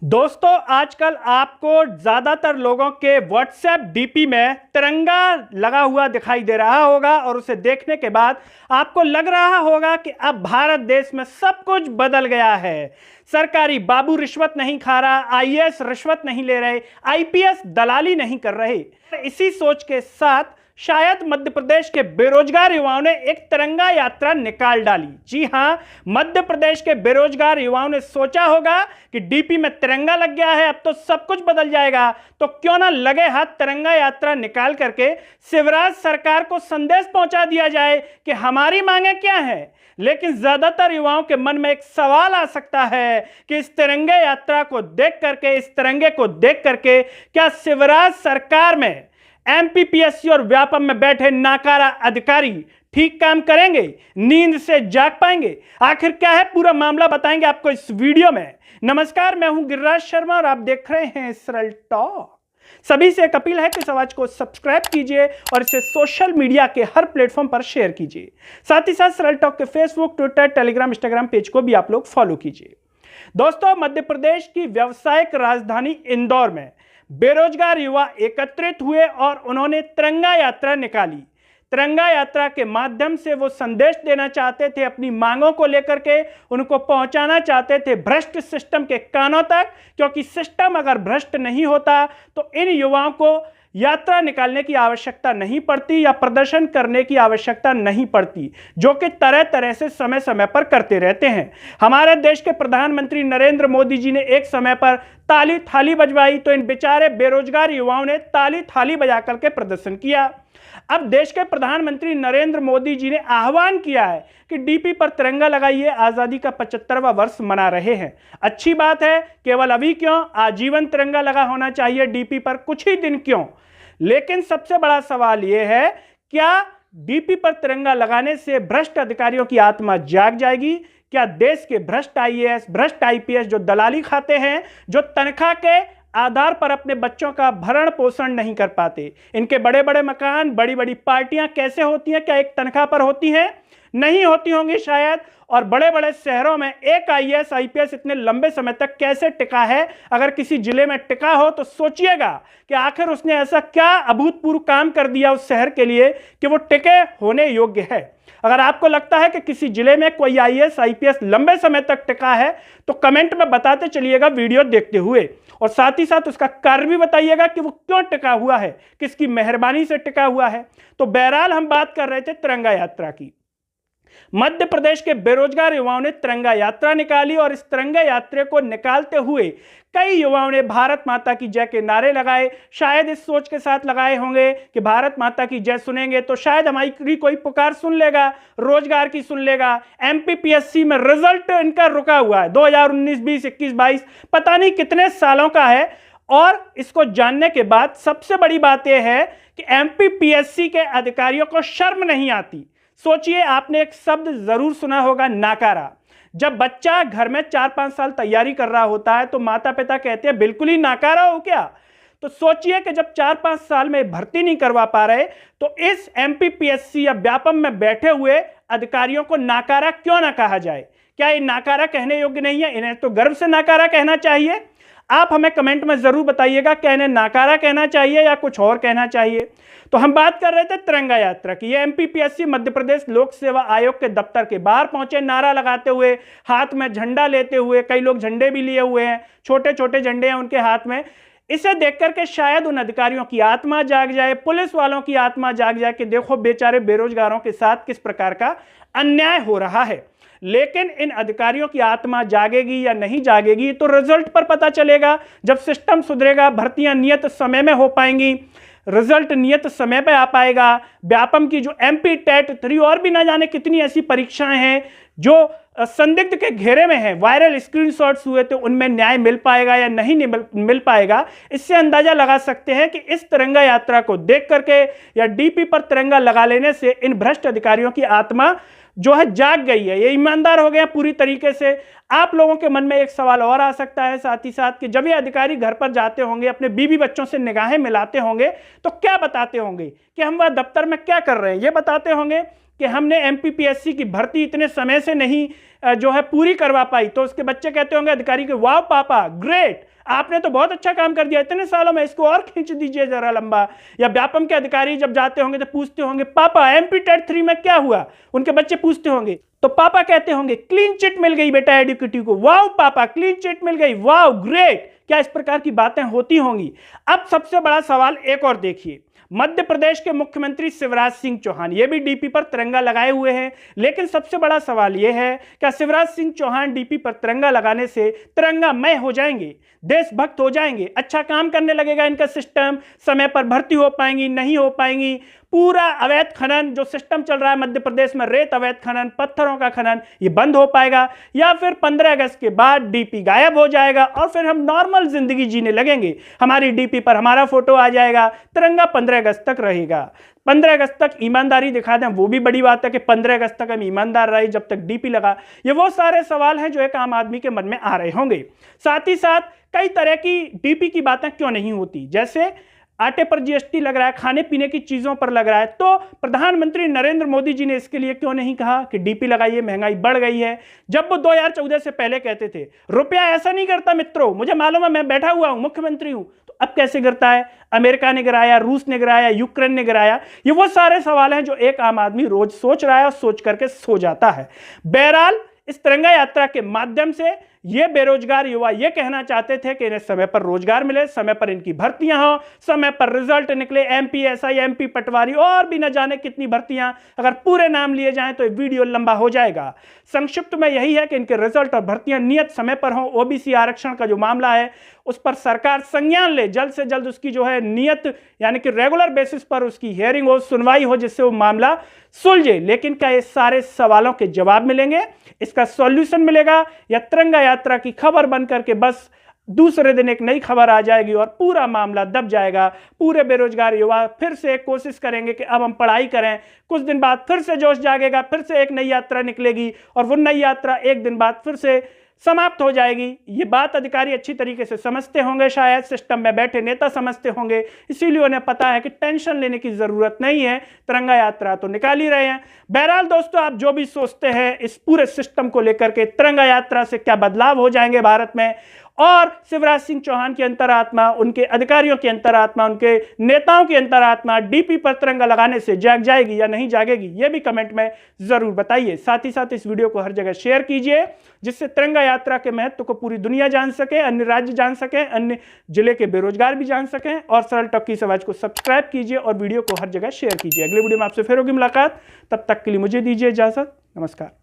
दोस्तों आजकल आपको ज्यादातर लोगों के व्हाट्सएप डीपी में तिरंगा लगा हुआ दिखाई दे रहा होगा और उसे देखने के बाद आपको लग रहा होगा कि अब भारत देश में सब कुछ बदल गया है। सरकारी बाबू रिश्वत नहीं खा रहा, आईएएस रिश्वत नहीं ले रहे, आईपीएस दलाली नहीं कर रहे। इसी सोच के साथ शायद मध्य प्रदेश के बेरोजगार युवाओं ने एक तिरंगा यात्रा निकाल डाली। जी हां, मध्य प्रदेश के बेरोजगार युवाओं ने सोचा होगा कि डीपी में तिरंगा लग गया है, अब तो सब कुछ बदल जाएगा, तो क्यों ना लगे हाथ तिरंगा यात्रा निकाल करके शिवराज सरकार को संदेश पहुंचा दिया जाए कि हमारी मांगे क्या है। लेकिन ज्यादातर युवाओं के मन में एक सवाल आ सकता है कि इस तिरंगे यात्रा को देख करके, इस तिरंगे को देख करके क्या शिवराज सरकार में एमपीपीएससी और व्यापम में बैठे नाकारा अधिकारी ठीक काम करेंगे, नींद से जाग पाएंगे? आखिर क्या है पूरा मामला बताएंगे आपको इस वीडियो में। नमस्कार, मैं हूं गिरिराज शर्मा और आप देख रहे हैं इसराइल टॉक। सभी से एक अपील है कि इस आवाज को सब्सक्राइब कीजिए और इसे सोशल मीडिया के हर प्लेटफॉर्म पर शेयर कीजिए। साथ ही साथ इसराइल टॉक के Facebook, Twitter, Telegram, Instagram page को भी आप लोग फॉलो कीजिए। दोस्तों, मध्य प्रदेश की व्यावसायिक राजधानी इंदौर में बेरोजगार युवा एकत्रित हुए और उन्होंने तिरंगा यात्रा निकाली। तिरंगा यात्रा के माध्यम से वो संदेश देना चाहते थे, अपनी मांगों को लेकर के उनको पहुंचाना चाहते थे भ्रष्ट सिस्टम के कानों तक, क्योंकि सिस्टम अगर भ्रष्ट नहीं होता तो इन युवाओं को यात्रा निकालने की आवश्यकता नहीं पड़ती या प्रदर्शन करने की आवश्यकता नहीं पड़ती, जो कि तरह तरह से समय समय पर करते रहते हैं। हमारे देश के प्रधानमंत्री नरेंद्र मोदी जी ने एक समय पर ताली थाली बजवाई, तो इन बेचारे बेरोजगार युवाओं ने ताली थाली बजा करके प्रदर्शन किया। अब देश के प्रधानमंत्री नरेंद्र मोदी जी ने आह्वान किया है कि डीपी पर तिरंगा लगाइए, आजादी का 75वां वर्ष मना रहे हैं। अच्छी बात है, केवल अभी क्यों, आजीवन तिरंगा लगा होना चाहिए डीपी पर, कुछ ही दिन क्यों। लेकिन सबसे बड़ा सवाल यह है, क्या डीपी पर तिरंगा लगाने से भ्रष्ट अधिकारियों की आत्मा जाग जाएगी? क्या देश के भ्रष्ट आईएएस, भ्रष्ट आईपीएस जो दलाली खाते हैं, जो तनख्वाह के आधार पर अपने बच्चों का भरण पोषण नहीं कर पाते, इनके बड़े बड़े मकान, बड़ी बड़ी पार्टियां कैसे होती हैं? क्या एक तनख्वाह पर होती हैं? नहीं होती होंगी शायद। और बड़े बड़े शहरों में एक आईएएस आईपीएस इतने लंबे समय तक कैसे टिका है? अगर किसी जिले में टिका हो तो सोचिएगा कि आखिर उसने ऐसा क्या अभूतपूर्व काम कर दिया उस शहर के लिए कि वो टिके होने योग्य है। अगर आपको लगता है कि किसी जिले में कोई आईएएस आईपीएस लंबे समय तक टिका है तो कमेंट में बताते चलिएगा वीडियो देखते हुए, और साथ ही साथ उसका कारण भी बताइएगा कि वो क्यों टिका हुआ है, किसकी मेहरबानी से टिका हुआ है। तो बहरहाल हम बात कर रहे थे तिरंगा यात्रा की। मध्य प्रदेश के बेरोजगार युवाओं ने तिरंगा यात्रा निकाली और इस तिरंगा यात्रा को निकालते हुए कई युवाओं ने भारत माता की जय के नारे लगाए। शायद इस सोच के साथ लगाए होंगे कि भारत माता की जय सुनेंगे तो शायद हमारी कोई पुकार सुन लेगा, रोजगार की सुन लेगा। एमपीपीएससी में रिजल्ट इनका रुका हुआ है, 2019, 20, 21, 22, पता नहीं कितने सालों का है। और इसको जानने के बाद सबसे बड़ी बात यह है कि एमपीपीएससी के अधिकारियों को शर्म नहीं आती। सोचिए, आपने एक शब्द जरूर सुना होगा, नाकारा। जब बच्चा घर में 4-5 साल तैयारी कर रहा होता है तो माता पिता कहते हैं बिल्कुल ही नाकारा हो क्या। तो सोचिए कि जब 4-5 साल में भर्ती नहीं करवा पा रहे तो इस एमपीपीएससी या व्यापम में बैठे हुए अधिकारियों को नाकारा क्यों ना कहा जाए? क्या ये नाकारा कहने योग्य नहीं है? इन्हें तो गर्व से नाकारा कहना चाहिए। आप हमें कमेंट में जरूर बताइएगा, क्या इन्हें नाकारा कहना चाहिए या कुछ और कहना चाहिए। तो हम बात कर रहे थे तिरंगा यात्रा की। ये एमपीपीएससी मध्य प्रदेश लोक सेवा आयोग के दफ्तर के बाहर पहुंचे, नारा लगाते हुए, हाथ में झंडा लेते हुए। कई लोग झंडे भी लिए हुए हैं, छोटे छोटे झंडे हैं उनके हाथ में। इसे देख करके शायद उन अधिकारियों की आत्मा जाग जाए, पुलिस वालों की आत्मा जाग जाए कि देखो बेचारे बेरोजगारों के साथ किस प्रकार का अन्याय हो रहा है। लेकिन इन अधिकारियों की आत्मा जागेगी या नहीं जागेगी तो रिजल्ट पर पता चलेगा। जब सिस्टम सुधरेगा, भर्तियां नियत समय में हो पाएंगी, रिजल्ट नियत समय पे आ पाएगा। व्यापम की जो एमपी टेट 3 और भी ना जाने कितनी ऐसी परीक्षाएं हैं जो संदिग्ध के घेरे में है, वायरल स्क्रीनशॉट्स हुए थे, उनमें न्याय मिल पाएगा या नहीं मिल पाएगा। इससे अंदाजा लगा सकते हैं कि इस तिरंगा यात्रा को देख करके या डीपी पर तिरंगा लगा लेने से इन भ्रष्ट अधिकारियों की आत्मा जो है जाग गई है, ये ईमानदार हो गए पूरी तरीके से। आप लोगों के मन में एक सवाल और आ सकता है साथ ही साथ कि जब ये अधिकारी घर पर जाते होंगे, अपने बीवी बच्चों से निगाहें मिलाते होंगे तो क्या बताते होंगे कि हम वह दफ्तर में क्या कर रहे हैं? ये बताते होंगे कि हमने एमपीपीएससी की भर्ती इतने समय से नहीं जो है पूरी करवा पाई, तो उसके बच्चे कहते होंगे अधिकारी के, वाह पापा ग्रेट, आपने तो बहुत अच्छा काम कर दिया इतने सालों में, इसको और खींच दीजिए जरा लंबा। या व्यापम के अधिकारी जब जाते होंगे तो पूछते होंगे, पापा एमपी टेट 3 में क्या हुआ, उनके बच्चे पूछते होंगे, तो पापा कहते होंगे क्लीन चिट मिल गई बेटा एडुकेटिव को, वाह पापा क्लीन चिट मिल गई, वाह ग्रेट। क्या इस प्रकार की बातें होती होंगी? अब सबसे बड़ा सवाल एक और देखिए, मध्य प्रदेश के मुख्यमंत्री शिवराज सिंह चौहान ये भी डीपी पर तिरंगा लगाए हुए हैं, लेकिन सबसे बड़ा सवाल यह है क्या शिवराज सिंह चौहान डीपी पर तिरंगा लगाने से तिरंगामय हो जाएंगे, देशभक्त हो जाएंगे, अच्छा काम करने लगेगा इनका सिस्टम, समय पर भर्ती हो पाएंगी, नहीं हो पाएंगी, पूरा अवैध खनन जो सिस्टम चल रहा है मध्य प्रदेश में, रेत अवैध खनन, पत्थरों का खनन, ये बंद हो पाएगा, या फिर 15 अगस्त के बाद डीपी गायब हो जाएगा और फिर हम नॉर्मल जिंदगी जीने लगेंगे, हमारी डीपी पर हमारा फोटो आ जाएगा, तिरंगा 15 अगस्त तक रहेगा। 15 अगस्त तक ईमानदारी दिखा दें, वो भी बड़ी बात है कि 15 अगस्त तक हम ईमानदार रहे जब तक डीपी लगा। ये वो सारे सवाल हैं जो एक आम आदमी के मन में आ रहे होंगे। साथ ही साथ कई तरह की डीपी की बातें क्यों नहीं होती, जैसे आटे पर जीएसटी लग रहा है, खाने पीने की चीजों पर लग रहा है, तो प्रधानमंत्री नरेंद्र मोदी जी ने इसके लिए क्यों नहीं कहा कि डीपी लगाइए, महंगाई बढ़ गई है। जब वो 2014 से पहले कहते थे रुपया ऐसा नहीं करता मित्रों, मुझे मालूम है, मैं बैठा हुआ हूं, मुख्यमंत्री हूं, तो अब कैसे गिरता है? अमेरिका ने गिराया, रूस ने गिराया, यूक्रेन ने गिराया। ये वो सारे सवाल हैं जो एक आम आदमी रोज सोच रहा है और सोच करके सो जाता है। बहरहाल इस तिरंगा यात्रा के माध्यम से ये बेरोजगार युवा ये कहना चाहते थे कि इन्हें समय पर रोजगार मिले, समय पर इनकी भर्तियां हो, समय पर रिजल्ट निकले, एमपी एसआई, एमपी पटवारी और भी न जाने कितनी भर्तियां, अगर पूरे नाम लिए जाएं तो वीडियो लंबा हो जाएगा। संक्षिप्त में यही है कि इनके रिजल्ट और भर्तियां नियत समय पर हो। ओबीसी आरक्षण का जो मामला है उस पर सरकार संज्ञान ले, जल्द से जल्द उसकी जो है नियत यानी कि रेगुलर बेसिस पर उसकी हियरिंग हो, सुनवाई हो, जिससे वो मामला सुलझे। लेकिन क्या ये सारे सवालों के जवाब मिलेंगे, इसका सॉल्यूशन मिलेगा, या तिरंगा यात्रा की खबर बन करके बस दूसरे दिन एक नई खबर आ जाएगी और पूरा मामला दब जाएगा? पूरे बेरोजगार युवा फिर से एक कोशिश करेंगे कि अब हम पढ़ाई करें, कुछ दिन बाद फिर से जोश जागेगा, फिर से एक नई यात्रा निकलेगी और वो नई यात्रा एक दिन बाद फिर से समाप्त हो जाएगी। ये बात अधिकारी अच्छी तरीके से समझते होंगे, शायद सिस्टम में बैठे नेता समझते होंगे, इसीलिए उन्हें पता है कि टेंशन लेने की जरूरत नहीं है, तिरंगा यात्रा तो निकाल ही रहे हैं। बहरहाल दोस्तों, आप जो भी सोचते हैं इस पूरे सिस्टम को लेकर के, तिरंगा यात्रा से क्या बदलाव हो जाएंगे भारत में, और शिवराज सिंह चौहान की अंतरात्मा, उनके अधिकारियों की अंतरात्मा, उनके नेताओं की अंतरात्मा डीपी पर तिरंगा लगाने से जाग जाएगी या नहीं जागेगी, यह भी कमेंट में जरूर बताइए। साथ ही साथ इस वीडियो को हर जगह शेयर कीजिए, जिससे तिरंगा यात्रा के महत्व को पूरी दुनिया जान सके, अन्य राज्य जान सके, अन्य जिले के बेरोजगार भी जान सकें। और सरल टॉक की आवाज को सब्सक्राइब कीजिए और वीडियो को हर जगह शेयर कीजिए। अगले वीडियो में आपसे फिर होगी मुलाकात, तब तक के लिए मुझे दीजिए इजाजत। नमस्कार।